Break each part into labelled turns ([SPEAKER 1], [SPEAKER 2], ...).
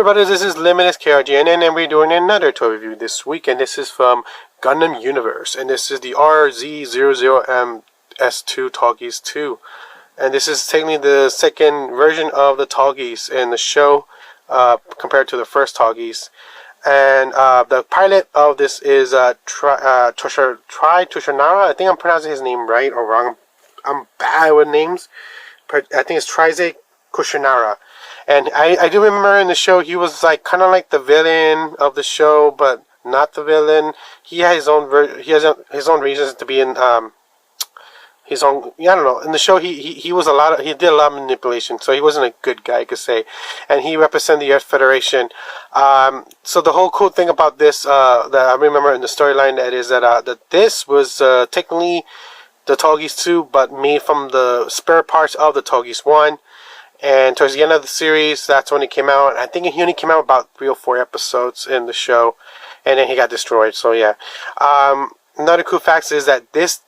[SPEAKER 1] Alright brothers, this is Limitless KRGN and we're doing another toy review this week, and this is from Gundam Universe, and this is the RZ-00MS2 Tallgeese 2. And this is technically the second version of the Tallgeese in the show compared to the first Tallgeese. And the pilot of this is Tushanara. I think I'm pronouncing his name right or wrong. I'm bad with names. I think it's Tallgeese Tushanara. And I do remember in the show he was like kind of like the villain of the show, but not the villain. He has his own his own reasons to be in his own. Yeah, I don't know. In the show he was he did a lot of manipulation, so he wasn't a good guy, I could say. And he represented the Earth Federation. So the whole cool thing about this that I remember in the storyline that is that this was technically the Tallgeese 2, but made from the spare parts of the Tallgeese 1. And towards the end of the series, that's when it came out. I think he only came out about 3 or 4 episodes in the show, and then he got destroyed. So yeah. Another cool fact is that this,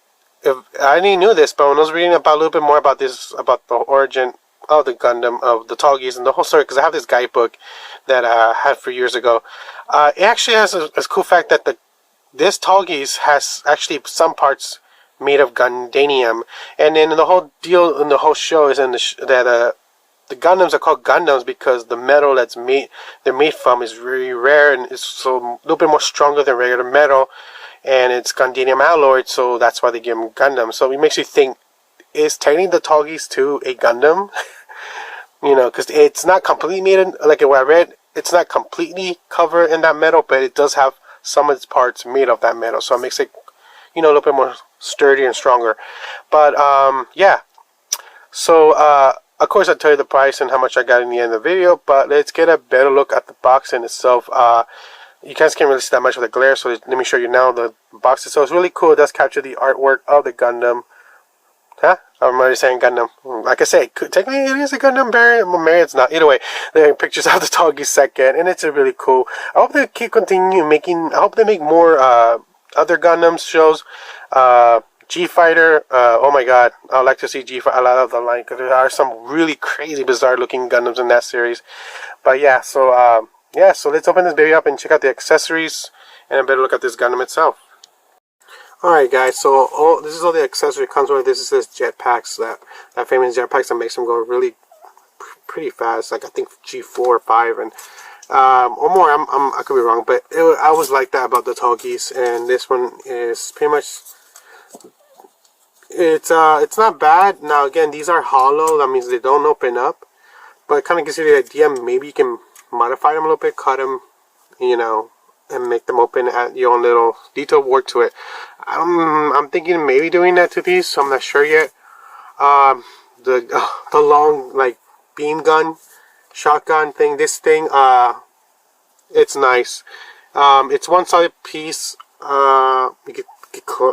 [SPEAKER 1] I didn't knew this, but when I was reading about a little bit more about this, about the origin of the Gundam, of the Tallgeese, and the whole story, because I have this guidebook that I had for years ago. It actually has a cool fact that this Tallgeese has actually some parts made of Gundanium, and then the whole deal in the whole show is the Gundams are called Gundams because the metal they're made from is very rare, and it's so a little bit more stronger than regular metal, and it's Gundanium alloyed, so that's why they give them Gundam. So it makes you think, is technically the Tallgeese 2 a Gundam? You know, because it's not completely made in, like what I read, it's not completely covered in that metal, but it does have some of its parts made of that metal, so it makes it, you know, a little bit more sturdy and stronger. But yeah, so of course, I'll tell you the price and how much I got in the end of the video, but let's get a better look at the box in itself. You guys can't really see that much of the glare, so let me show you now the box itself. It's really cool. It does capture the artwork of the Gundam. Huh? I'm already saying Gundam. Like I say, technically it is a Gundam variant. Well, maybe it's not. Either way, there are pictures of the Tallgeese second, and it's a really cool. I hope they keep continuing making. I hope they make more other Gundam shows. G-Fighter, oh my god, I would like to see G-Fighter, a lot of the line, because there are some really crazy, bizarre looking Gundams in that series. But yeah, so so let's open this baby up and check out the accessories, and a better look at this Gundam itself. Alright guys, so this is all the accessory it comes with. This is this jetpacks, that famous jetpacks that makes them go really pretty fast, like I think G4 or 5, and or more, I could be wrong, but I always like that about the Tallgeese, and this one is pretty much. It's not bad. Now again, these are hollow. That means they don't open up, but it kind of gives you the idea. Maybe you can modify them a little bit, cut them, you know, and make them open at your own little detail work to it. I'm thinking maybe doing that to these, so I'm not sure yet. The long like beam gun, shotgun thing. This thing, it's nice. It's one solid piece.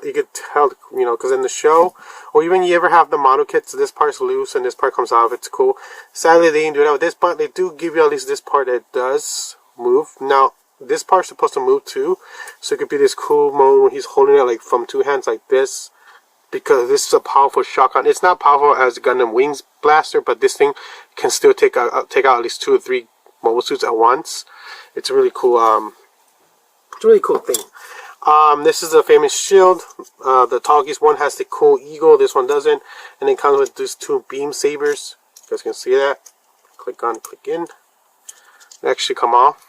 [SPEAKER 1] You could tell, you know, because in the show, or even you ever have the model kits, this part's loose and this part comes off. It's cool. Sadly, they didn't do that with this part. They do give you at least this part that does move. Now, this part's supposed to move too, so it could be this cool moment when he's holding it like from 2 hands like this, because this is a powerful shotgun. It's not powerful as Gundam Wings Blaster, but this thing can still take out at least 2 or 3 mobile suits at once. It's a really cool, thing. This is the famous shield. The Tallgeese one has the cool eagle. This one doesn't. And it comes with these 2 beam sabers. You guys can see that. Click on, click in. They actually come off.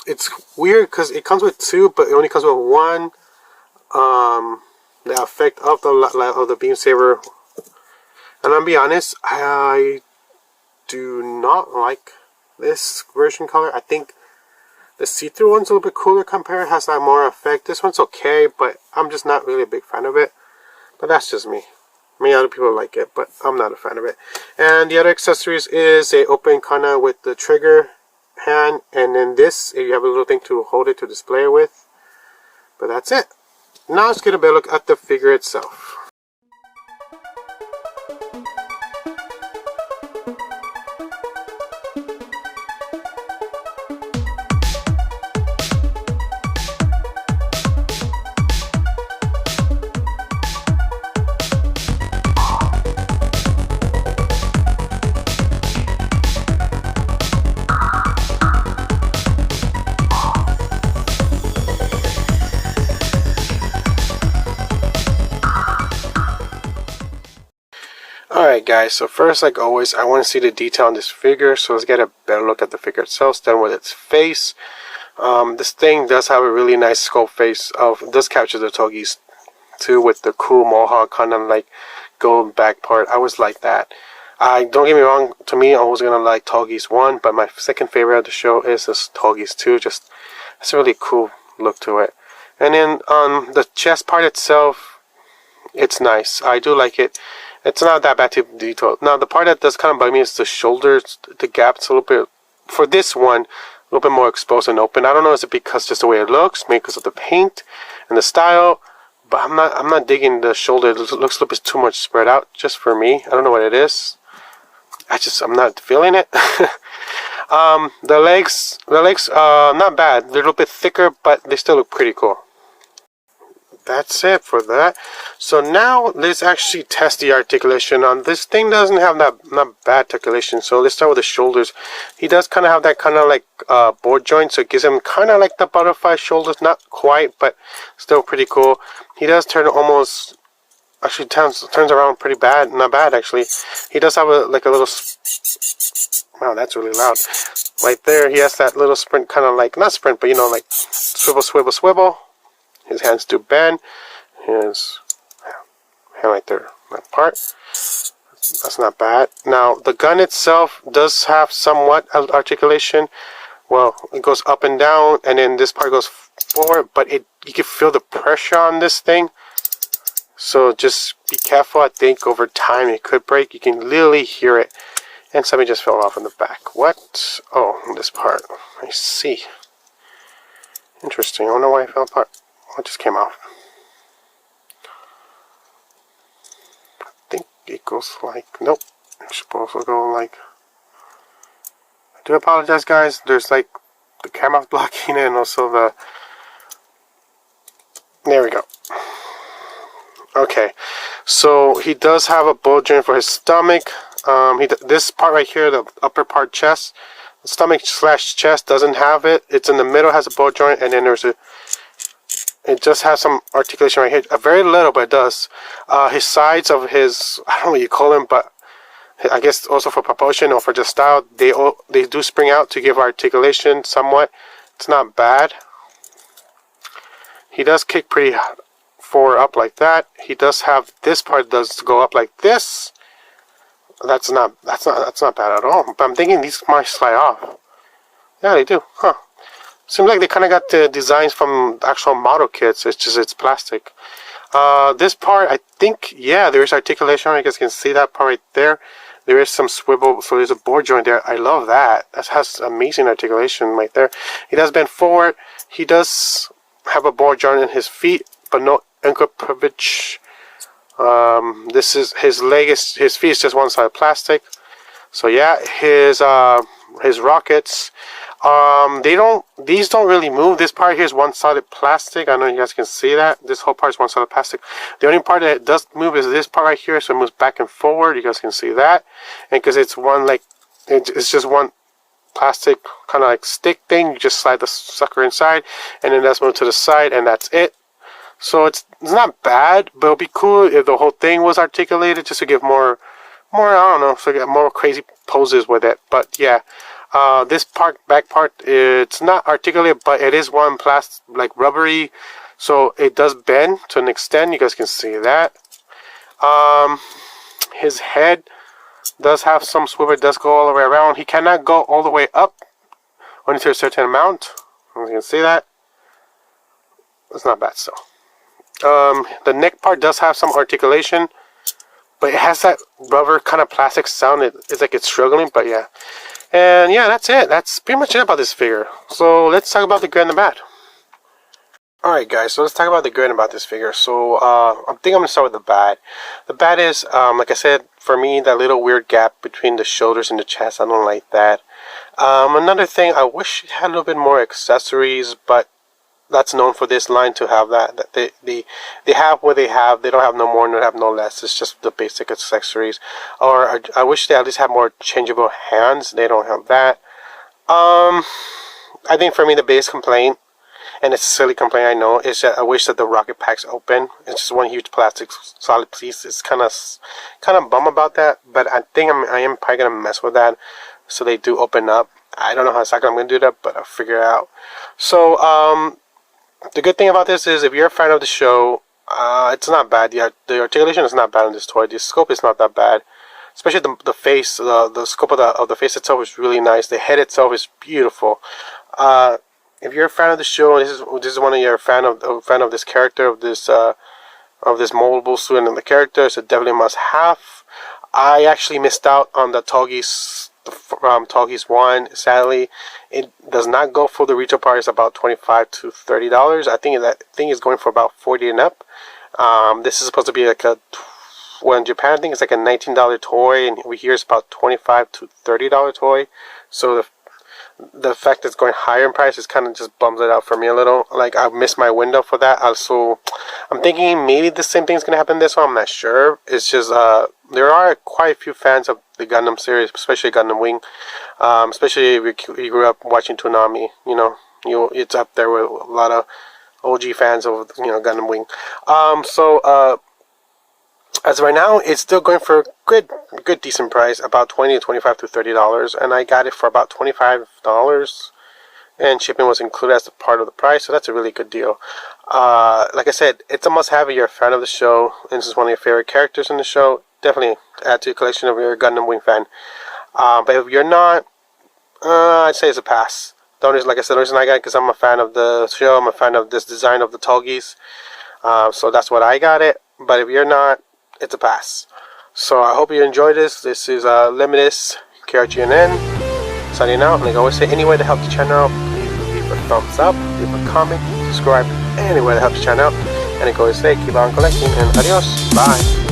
[SPEAKER 1] It's weird because it comes with 2, but it only comes with 1. The effect of the beam saber. And I'll be honest, I do not like this version color. I think the see-through one's a little bit cooler compared. It has that more effect. This one's okay, but I'm just not really a big fan of it. But that's just me. Many other people like it, but I'm not a fan of it. And the other accessories is a open kana with the trigger hand, and then this, you have a little thing to hold it to display it with. But that's it. Now let's get a better look at the figure itself. guys, so first, like always, I want to see the detail on this figure, so let's get a better look at the figure itself. Start with its face. This thing does have a really nice sculpt face. Does capture the Tallgeese too, with the cool mohawk, kind of like gold back part. I always like that. Don't get me wrong, to me, I was gonna like Tallgeese 1, but my second favorite of the show is this Tallgeese 2. Just, it's a really cool look to it. And then on the chest part itself, it's nice. I do like it. It's not that bad to detail. Now, the part that does kind of bug me is the shoulders. The gap's a little bit, for this one, a little bit more exposed and open. I don't know, is it because just the way it looks, maybe because of the paint and the style, but I'm not digging the shoulder. It looks a little bit too much spread out, just for me. I don't know what it is. I'm not feeling it. The legs, not bad. They're a little bit thicker, but they still look pretty cool. That's it for that. So now let's actually test the articulation on this thing. Doesn't have that not bad articulation. So let's start with the shoulders. He does kind of have that kind of like board joint, so it gives him kind of like the butterfly shoulders. Not quite, but still pretty cool. He does turn almost, actually turns around pretty bad. Not bad actually. He does have a little. Wow, that's really loud. Right there, he has that little sprint, kind of like, not sprint, but you know, like swivel, swivel, swivel. His hands do bend. His hand right there, that part. That's not bad. Now, the gun itself does have somewhat articulation. Well, it goes up and down, and then this part goes forward, but you can feel the pressure on this thing. So just be careful. I think over time it could break. You can literally hear it. And something just fell off in the back. What? Oh, this part. I see. Interesting. I don't know why it fell apart. What just came off? I think it goes like... Nope. It's supposed to go like... I do apologize, guys. There's like... The camera's blocking it, and also the... There we go. Okay. So, he does have a bulge joint for his stomach. This part right here, the upper part chest, the stomach / chest doesn't have it. It's in the middle, has a bulge joint, and then it just has some articulation right here. A very little, but it does. His sides of his, I don't know what you call them, but I guess also for proportion or for just style, they do spring out to give articulation somewhat. It's not bad. He does kick pretty forward up like that. He does have this part does go up like this. That's not bad at all. But I'm thinking these might slide off. Yeah, they do. Huh. Seems like they kind of got the designs from actual model kits. It's just it's plastic. This part, I think, yeah, there is articulation. You guys can see that part right there. There is some swivel, so there's a board joint there. I love that. That has amazing articulation right there. He does bend forward. He does have a board joint in his feet, but no ankle privilege. This is his feet is just one side plastic. So yeah, his rockets, these don't really move. This part here is one-sided plastic. I know you guys can see that. This whole part is one-sided plastic. The only part that does move is this part right here, so it moves back and forward. You guys can see that. And because it's it's just one plastic kind of like stick thing, you just slide the sucker inside, and then that's moved to the side, and that's it. So it's not bad, but it would be cool if the whole thing was articulated, just to give more, I don't know, so get more crazy poses with it. But yeah, this back part, it's not articulated, but it is one plastic, like rubbery, so it does bend to an extent. You guys can see that. His head does have some swivel, it does go all the way around. He cannot go all the way up, only to a certain amount. You can see that. It's not bad still. The neck part does have some articulation, but it has that rubber kind of plastic sound. It's like it's struggling, but yeah. And yeah, that's it. That's pretty much it about this figure. So let's talk about the good and the bad. Alright guys, so let's talk about the good about this figure. So I think I'm going to start with the bad. The bad is, like I said, for me, that little weird gap between the shoulders and the chest, I don't like that. Another thing, I wish it had a little bit more accessories, but that's known for this line to have that. They have what they have. They don't have no more and they have no less. It's just the basic accessories. Or I wish they at least had more changeable hands. They don't have that. I think for me the biggest complaint and it's a silly complaint, I know, is that I wish that the rocket packs open. It's just one huge plastic solid piece. It's kind of bum about that, but I think I am probably gonna mess with that, so they do open up. I don't know how exactly I'm gonna do that, but I'll figure it out. So the good thing about this is, if you're a fan of the show, it's not bad. The articulation is not bad on this toy. The scope is not that bad, especially the face. The scope of the face itself is really nice. The head itself is beautiful. If you're a fan of the show, and this is one of your fan of this character, of this moldable suit and the character, so definitely must have. I actually missed out on the Tallgeese. Tallgeese 1, sadly, it does not go for the retail price, about $25 to $30. I think that thing is going for about $40 and up. This is supposed to be like well, in Japan, I think it's like a $19 toy, and we hear it's about $25 to $30 toy. So the fact that it's going higher in price is kind of just bums it out for me a little. Like, I missed my window for that. Also, I'm thinking maybe the same thing's gonna happen in this one. I'm not sure. It's just there are quite a few fans of the Gundam series, especially Gundam Wing. Especially if you grew up watching Toonami, it's up there with a lot of OG fans of Gundam Wing. As of right now, it's still going for a good decent price, about $20 to $25 to $30, and I got it for about $25, and shipping was included as a part of the price, so that's a really good deal. Like I said, it's a must-have if you're a fan of the show, and this is one of your favorite characters in the show. Definitely add to your collection if you're a Gundam Wing fan. But if you're not, I'd say it's a pass. Like I said, the reason I got it because I'm a fan of the show. I'm a fan of this design of the Tallgeese, so that's what I got it. But if you're not, it's a pass. So I hope you enjoyed this. This is Limitless KRGNN signing out. Like I always say, any way to help the channel out, please leave a thumbs up, leave a comment, subscribe, any way to help the channel out. And like I always say, keep on collecting, and adios, bye.